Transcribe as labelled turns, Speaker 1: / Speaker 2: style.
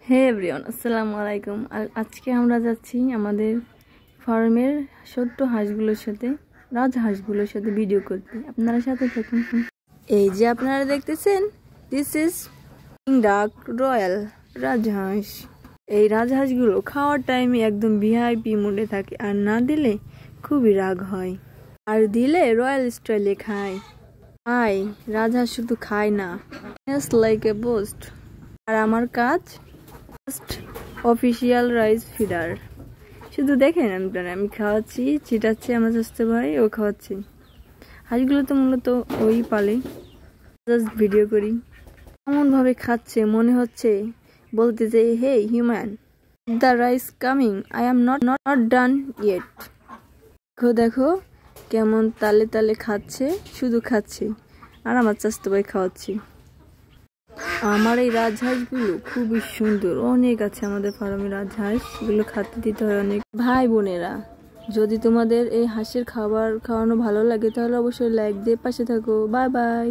Speaker 1: হে everyone, আসসালামু আলাইকুম। আজকে আমরা যাচ্ছি আমাদের ফার্মের ছোট্ট হাঁসগুলোর সাথে, রাজহাঁসগুলোর সাথে ভিডিও করতে। আপনারা সাথে থাকুন। এই যে আপনারা দেখতেছেন, দিস ইজ ডাক রয়্যাল রাজহাঁস। এই রাজহাঁসগুলো খাওয়ার টাইমে একদম ভিআইপি মোডে থাকে, আর না দিলে খুবই রাগ হয়, আর দিলে রয়্যাল স্টাইলে খায়। রাজহাঁস শুধু খায় না, লাইক এ বোস্ট। আর আমার কাজ অফিসিয়াল রাইস ফিডার। শুধু দেখেন আমি খাওয়াচ্ছি, চিটাচ্ছি আমার চাচতো ভাই, ও খাওয়াচ্ছি। হাঁসগুলো তো মূলত ওই পালে, জাস্ট ভিডিও করি। এমন ভাবে খাচ্ছে মনে হচ্ছে বলতে যে, hey human, the rice coming, I am not done yet. দেখো কেমন তালে তালে খাচ্ছে, শুধু খাচ্ছে, আর আমার চাচতো ভাই খাওয়াচ্ছি। আমার এই রাজহাঁসগুলো খুবই সুন্দর, অনেক আছে আমাদের ফার্মে রাজহাঁস। এগুলো খাতে দিতে হয় অনেক। ভাই বোনেরা, যদি তোমাদের এই হাঁসের খাবার খাওয়ানো ভালো লাগে তাহলে অবশ্যই লাইক দিয়ে পাশে থাকো। Bye bye.